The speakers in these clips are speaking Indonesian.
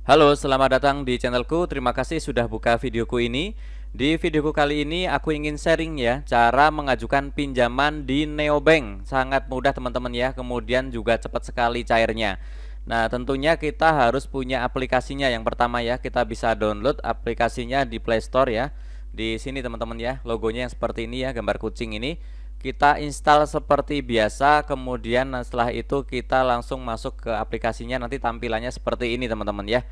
Halo, selamat datang di channelku. Terima kasih sudah buka videoku ini. Di videoku kali ini aku ingin sharing ya cara mengajukan pinjaman di Neobank. Sangat mudah teman-teman ya. Kemudian juga cepat sekali cairnya. Nah, tentunya kita harus punya aplikasinya. Yang pertama ya, kita bisa download aplikasinya di Play Store ya. Di sini teman-teman ya, logonya yang seperti ini ya, gambar kucing ini. Kita install seperti biasa, kemudian setelah itu kita langsung masuk ke aplikasinya, nanti tampilannya seperti ini teman-teman ya.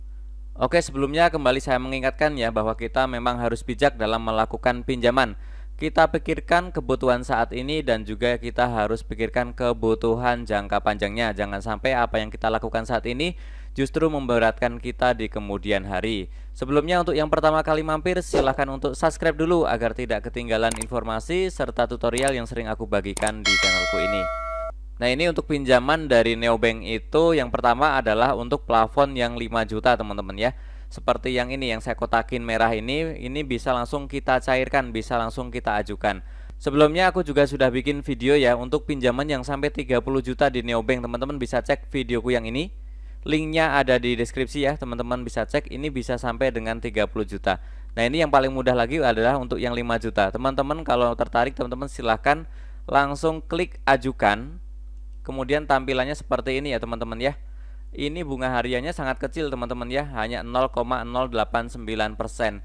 Oke, sebelumnya kembali saya mengingatkan ya bahwa kita memang harus bijak dalam melakukan pinjaman. Kita pikirkan kebutuhan saat ini dan juga kita harus pikirkan kebutuhan jangka panjangnya. Jangan sampai apa yang kita lakukan saat ini justru memberatkan kita di kemudian hari. Sebelumnya untuk yang pertama kali mampir, silahkan untuk subscribe dulu agar tidak ketinggalan informasi serta tutorial yang sering aku bagikan di channelku ini. Nah, ini untuk pinjaman dari Neobank itu yang pertama adalah untuk plafon yang 5 juta teman-teman ya. Seperti yang ini yang saya kotakin merah ini bisa langsung kita cairkan, bisa langsung kita ajukan. Sebelumnya aku juga sudah bikin video ya untuk pinjaman yang sampai 30 juta di Neobank. Teman-teman bisa cek videoku yang ini. Linknya ada di deskripsi ya, teman-teman bisa cek. Ini bisa sampai dengan 30 juta. Nah, ini yang paling mudah lagi adalah untuk yang 5 juta. Teman-teman kalau tertarik, teman-teman silahkan langsung klik ajukan. Kemudian tampilannya seperti ini ya teman-teman ya. Ini bunga hariannya sangat kecil teman-teman ya, hanya 0,089%.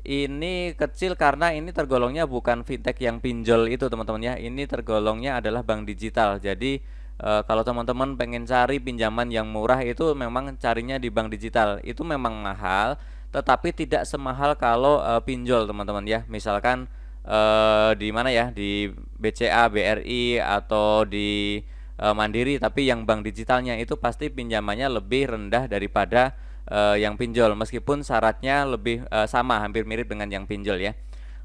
Ini kecil karena ini tergolongnya bukan fintech yang pinjol itu teman-teman ya. Ini tergolongnya adalah bank digital. Jadi kalau teman-teman pengen cari pinjaman yang murah itu memang carinya di bank digital. Itu memang mahal, tetapi tidak semahal kalau pinjol teman-teman ya. Misalkan di mana ya, di BCA, BRI atau di Mandiri, tapi yang bank digitalnya itu pasti pinjamannya lebih rendah daripada yang pinjol, meskipun syaratnya lebih sama, hampir mirip dengan yang pinjol ya.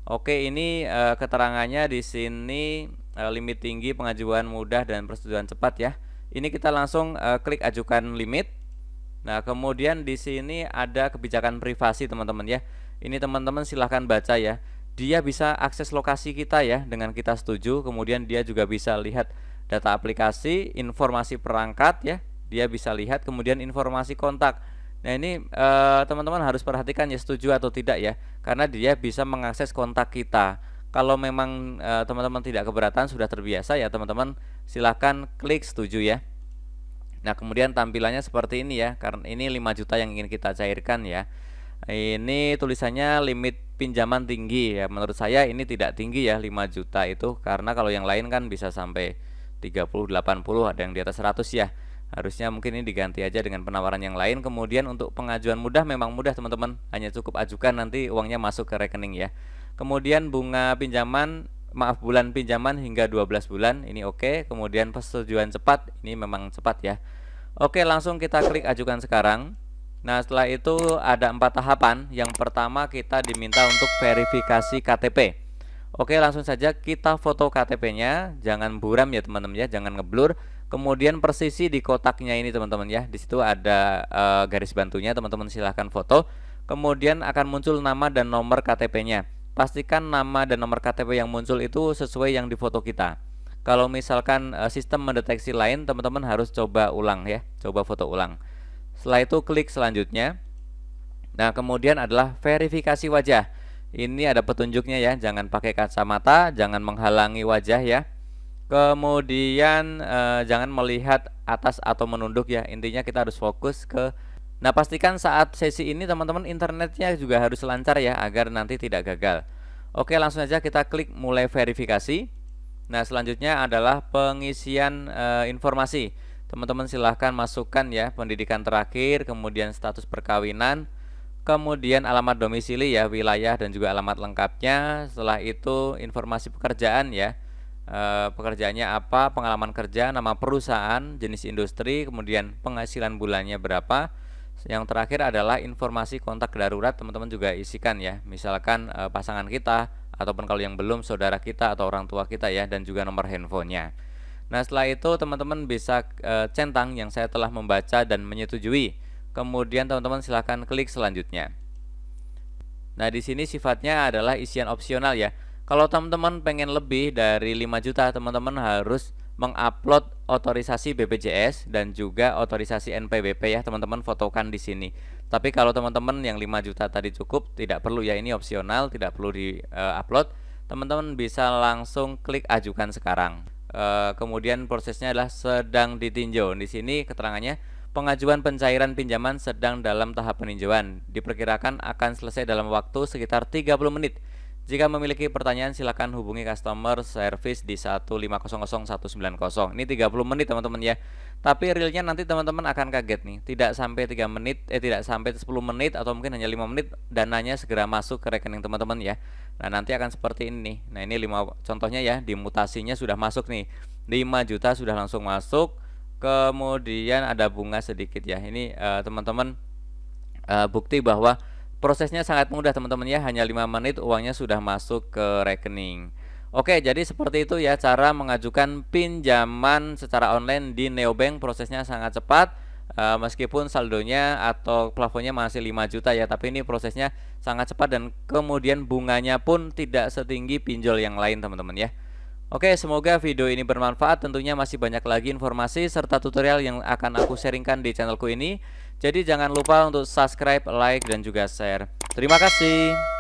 Oke, ini keterangannya di sini limit tinggi, pengajuan mudah dan persetujuan cepat ya. Ini kita langsung klik ajukan limit. Nah, kemudian di sini ada kebijakan privasi teman-teman ya. Ini teman-teman silahkan baca ya. Dia bisa akses lokasi kita ya dengan kita setuju. Kemudian dia juga bisa lihat data aplikasi, informasi perangkat ya. Dia bisa lihat, kemudian informasi kontak. Nah, ini teman-teman harus perhatikan ya, setuju atau tidak ya. Karena dia bisa mengakses kontak kita. Kalau memang teman-teman tidak keberatan, sudah terbiasa ya teman-teman, silahkan klik setuju ya. Nah, kemudian tampilannya seperti ini ya, karena ini 5 juta yang ingin kita cairkan ya. Ini tulisannya limit pinjaman tinggi ya. Menurut saya ini tidak tinggi ya 5 juta itu, karena kalau yang lain kan bisa sampai 30, 80, ada yang di atas 100 ya. Harusnya mungkin ini diganti aja dengan penawaran yang lain. Kemudian untuk pengajuan mudah memang mudah teman-teman, hanya cukup ajukan nanti uangnya masuk ke rekening ya. Kemudian bunga pinjaman, maaf, bulan pinjaman hingga 12 bulan ini oke. Kemudian persetujuan cepat, ini memang cepat ya. Oke, langsung kita klik ajukan sekarang. Nah, setelah itu ada 4 tahapan. Yang pertama kita diminta untuk verifikasi KTP. Oke, langsung saja kita foto KTP-nya, jangan buram ya teman-teman ya, jangan ngeblur. Kemudian persisi di kotaknya ini teman-teman ya, di situ ada garis bantunya, teman-teman silahkan foto. Kemudian akan muncul nama dan nomor KTP-nya. Pastikan nama dan nomor KTP yang muncul itu sesuai yang di foto kita. Kalau misalkan sistem mendeteksi lain, teman-teman harus coba ulang ya, coba foto ulang. Setelah itu klik selanjutnya. Nah, kemudian adalah verifikasi wajah. Ini ada petunjuknya ya, jangan pakai kacamata, jangan menghalangi wajah ya. Kemudian jangan melihat atas atau menunduk ya. Intinya kita harus fokus ke. Nah, pastikan saat sesi ini teman-teman internetnya juga harus lancar ya, agar nanti tidak gagal. Oke, langsung aja kita klik mulai verifikasi. Nah, selanjutnya adalah pengisian informasi. Teman-teman silahkan masukkan ya pendidikan terakhir, kemudian status perkawinan, kemudian alamat domisili ya, wilayah dan juga alamat lengkapnya. Setelah itu informasi pekerjaan ya, pekerjaannya apa, pengalaman kerja, nama perusahaan, jenis industri, kemudian penghasilan bulannya berapa. Yang terakhir adalah informasi kontak darurat, teman-teman juga isikan ya, misalkan pasangan kita, ataupun kalau yang belum saudara kita atau orang tua kita ya, dan juga nomor handphonenya. Nah, setelah itu teman-teman bisa centang yang saya telah membaca dan menyetujui. Kemudian teman-teman silahkan klik selanjutnya. Nah, di sini sifatnya adalah isian opsional ya. Kalau teman-teman pengen lebih dari 5 juta, teman-teman harus mengupload otorisasi BPJS dan juga otorisasi NPWP ya teman-teman, fotokan di sini. Tapi kalau teman-teman yang 5 juta tadi cukup, tidak perlu ya, ini opsional, tidak perlu di-upload. Teman-teman bisa langsung klik ajukan sekarang. Kemudian prosesnya adalah sedang ditinjau. Di sini keterangannya, pengajuan pencairan pinjaman sedang dalam tahap peninjauan. Diperkirakan akan selesai dalam waktu sekitar 30 menit. Jika memiliki pertanyaan silakan hubungi customer service di 1500190. Ini 30 menit teman-teman ya. Tapi realnya nanti teman-teman akan kaget nih. Tidak sampai 3 menit, tidak sampai 10 menit atau mungkin hanya 5 menit dananya segera masuk ke rekening teman-teman ya. Nah, nanti akan seperti ini nih. Nah, ini 5 contohnya ya, dimutasinya sudah masuk nih. 5 juta sudah langsung masuk. Kemudian ada bunga sedikit ya. Ini teman-teman bukti bahwa prosesnya sangat mudah teman-teman ya, hanya 5 menit uangnya sudah masuk ke rekening. Oke, jadi seperti itu ya cara mengajukan pinjaman secara online di Neobank. Prosesnya sangat cepat, meskipun saldonya atau plafonnya masih 5 juta ya, tapi ini prosesnya sangat cepat dan kemudian bunganya pun tidak setinggi pinjol yang lain teman-teman ya. Oke, semoga video ini bermanfaat. Tentunya masih banyak lagi informasi serta tutorial yang akan aku sharingkan di channelku ini. Jadi jangan lupa untuk subscribe, like, dan juga share. Terima kasih.